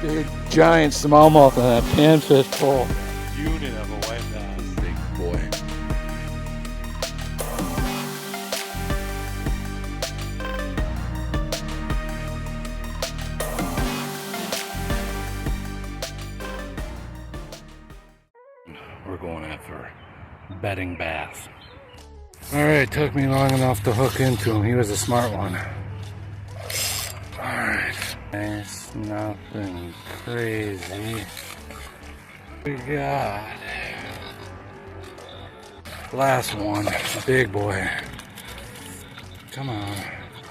Big giant smallmouth on that panfish pole. Unit of a white bass. Big boy. We're going after bedding bass. Alright, took me long enough to hook into him. He was a smart one. Alright. Nice, nothing crazy. We got last one, big boy. Come on,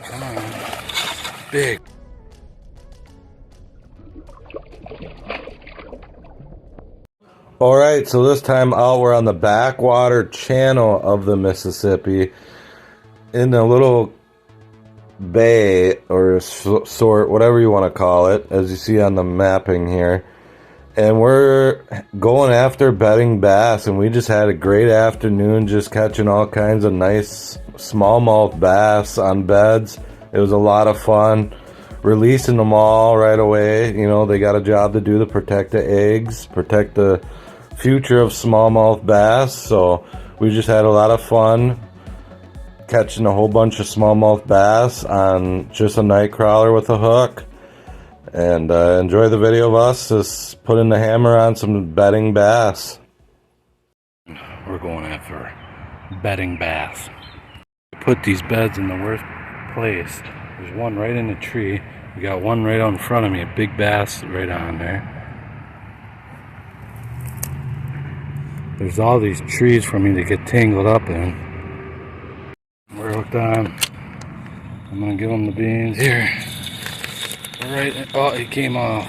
come on. Big. Alright, so this time out we're on the backwater channel of the Mississippi in a little bay or sort, whatever you want to call it, as you see on the mapping here. And we're going after bedding bass, and we just had a great afternoon just catching all kinds of nice smallmouth bass on beds. It was a lot of fun. Releasing them all right away. You know, they got a job to do to protect the eggs, protect the future of smallmouth bass. So we just had a lot of fun catching a whole bunch of smallmouth bass on just a nightcrawler with a hook. And enjoy the video of us just putting the hammer on some bedding bass. We're going after bedding bass. Put these beds in the worst place. There's one right in the tree. We got one right out in front of me, a big bass right on there. There's all these trees for me to get tangled up in. We're hooked on. I'm gonna give him the beans here. Right. Oh, he came off.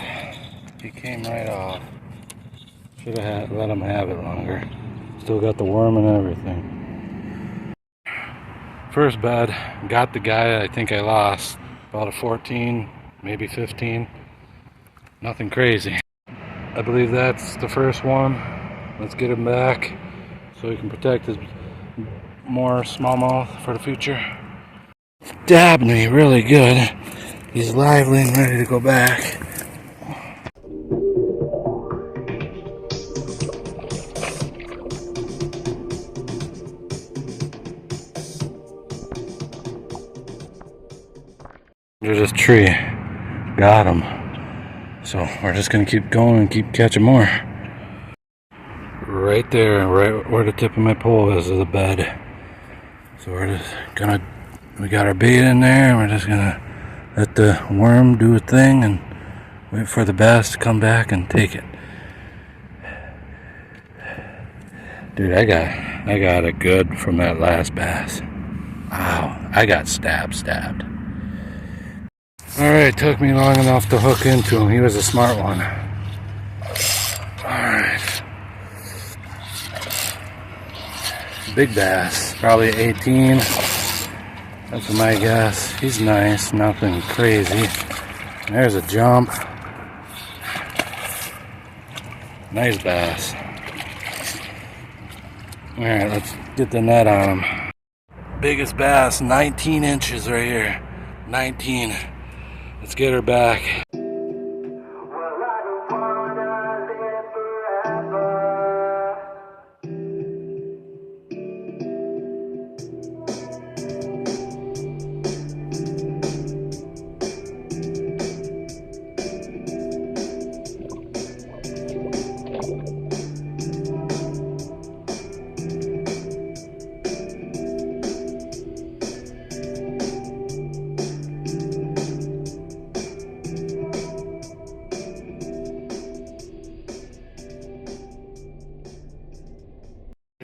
He came right off. Should have let him have it longer. Still got the worm and everything. First bed, got the guy I think I lost. About a 14, maybe 15. Nothing crazy. I believe that's the first one. Let's get him back so he can protect his more smallmouth for the future. Stabbed me really good. He's lively and ready to go back. There's this tree. Got him. So we're just gonna keep going and keep catching more. Right there, right where the tip of my pole is the bed. So we're just gonna, we got our bait in there, and we're just gonna let the worm do a thing and wait for the bass to come back and take it. Dude, I got it good from that last bass. Wow, I got stabbed. Alright, took me long enough to hook into him. He was a smart one. Alright. Big bass, probably 18. That's my guess. He's nice, nothing crazy. There's a jump. Nice bass. Alright, let's get the net on him. Biggest bass, 19 inches right here. 19. Let's get her back.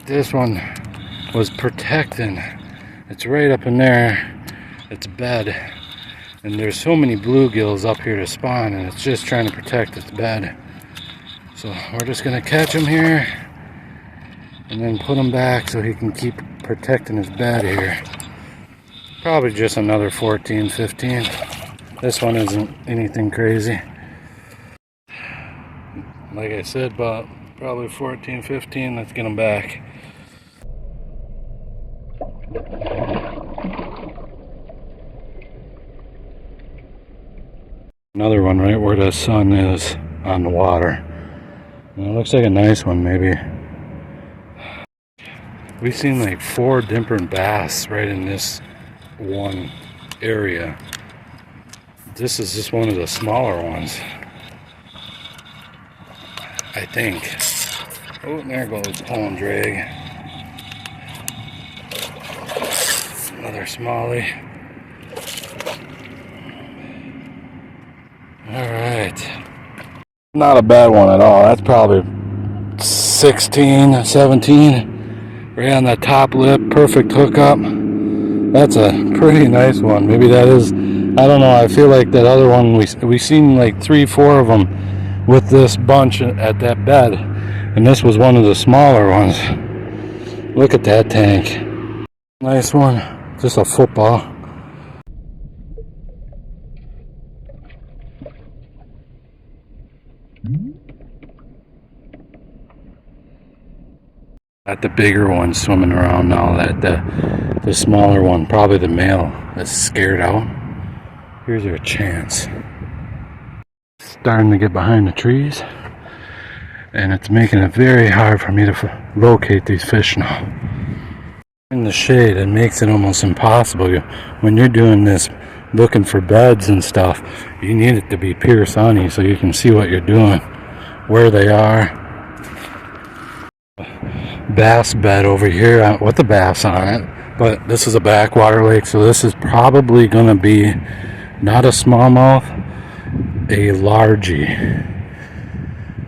This one was protecting. It's right up in there. It's bed. And there's so many bluegills up here to spawn, and it's just trying to protect its bed. So we're just gonna catch him here and then put him back so he can keep protecting his bed here. Probably just another 14, 15. This one isn't anything crazy. Like I said, about probably 14, 15. Let's get him back. Another one right where the sun is on the water. And it looks like a nice one, maybe. We've seen like 4 different bass right in this one area. This is just one of the smaller ones, I think. Oh, there goes pull and drag. Another smallie. Alright. Not a bad one at all. That's probably 16, 17. Right on that top lip. Perfect hookup. That's a pretty nice one. Maybe that is, I don't know. I feel like that other one, we seen like 3, 4 of them with this bunch at that bed. And this was one of the smaller ones. Look at that tank. Nice one. Just a football. Got the bigger one swimming around now. That the smaller one, probably the male, is scared out. Here's our chance. Starting to get behind the trees, and it's making it very hard for me to locate these fish now. In the shade, it makes it almost impossible. When you're doing this, looking for beds and stuff, you need it to be pure sunny so you can see what you're doing, where they are. Bass bed over here with the bass on it, but this is a backwater lake, so this is probably going to be not a smallmouth, a largie.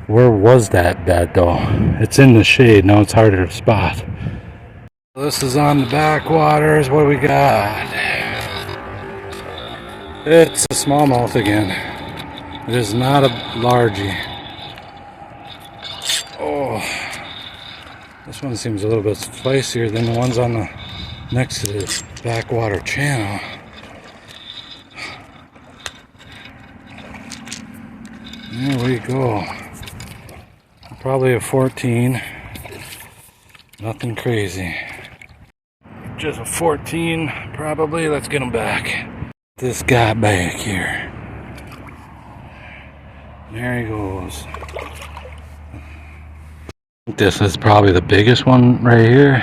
Where was that bed though? It's in the shade. Now it's harder to spot. This is on the backwaters. What do we got? It's a smallmouth again. It is not a largie. Oh, this one seems a little bit spicier than the ones on the next to the backwater channel. There we go. Probably a 14. Nothing crazy. Just a 14, probably. Let's get him back. This guy back here. There he goes. This is probably the biggest one right here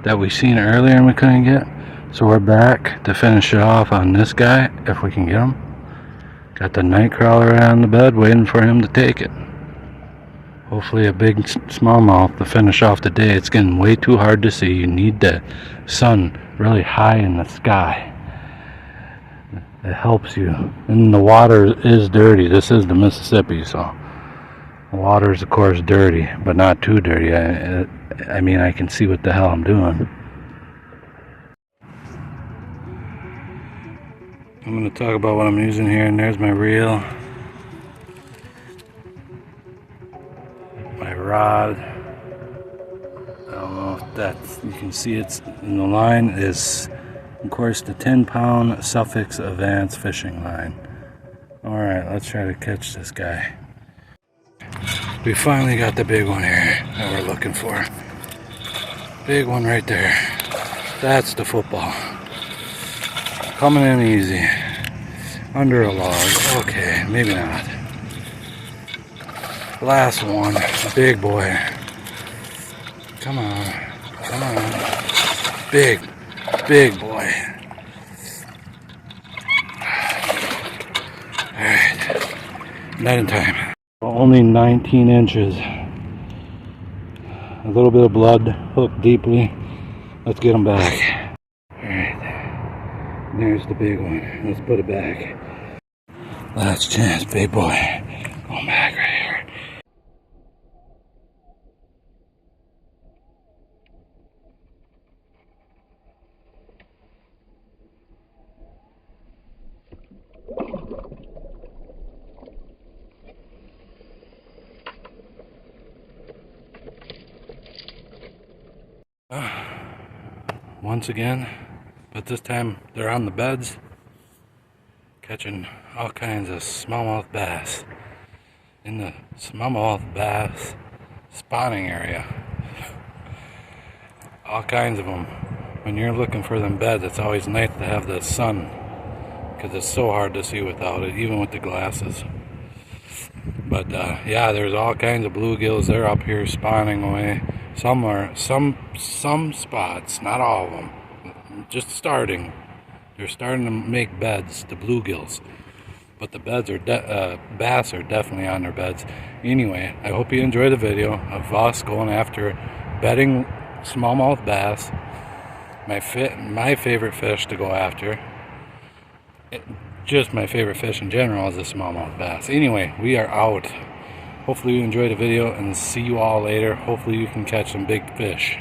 that we seen earlier and we couldn't get. So we're back to finish it off on this guy, if we can get him. Got the nightcrawler on the bed waiting for him to take it. Hopefully a big smallmouth to finish off the day. It's getting way too hard to see. You need the sun really high in the sky. It helps you. And the water is dirty. This is the Mississippi, so the water is of course dirty, but not too dirty. I mean, I can see what the hell I'm doing. I'm going to talk about what I'm using here, and there's my reel, my rod. I don't know if that's, you can see it's in the line is, of course, the 10-pound Sufix Advanced fishing line. Alright, let's try to catch this guy. We finally got the big one here that we're looking for. Big one right there. That's the football. Coming in easy. Under a log. Okay, maybe not. Last one. Big boy. Come on. Come on. Big boy. Alright. Night and time. Only 19 inches. A little bit of blood. Hooked deeply. Let's get him back. Alright. There's the big one. Let's put it back. Last chance, big boy. Going back right here. Once again, but this time they're on the beds, catching all kinds of smallmouth bass in the smallmouth bass spawning area. All kinds of them. When you're looking for them beds, it's always nice to have the sun because it's so hard to see without it, even with the glasses. But yeah, there's all kinds of bluegills. They're up here spawning away. Some spots, not all of them, just starting. They're starting to make beds, the bluegills. But the beds are bass are definitely on their beds. Anyway, I hope you enjoy the video of us going after bedding smallmouth bass. My favorite fish to go after. Just my favorite fish in general is the smallmouth bass. Anyway, we are out. Hopefully you enjoyed the video, and see you all later. Hopefully you can catch some big fish.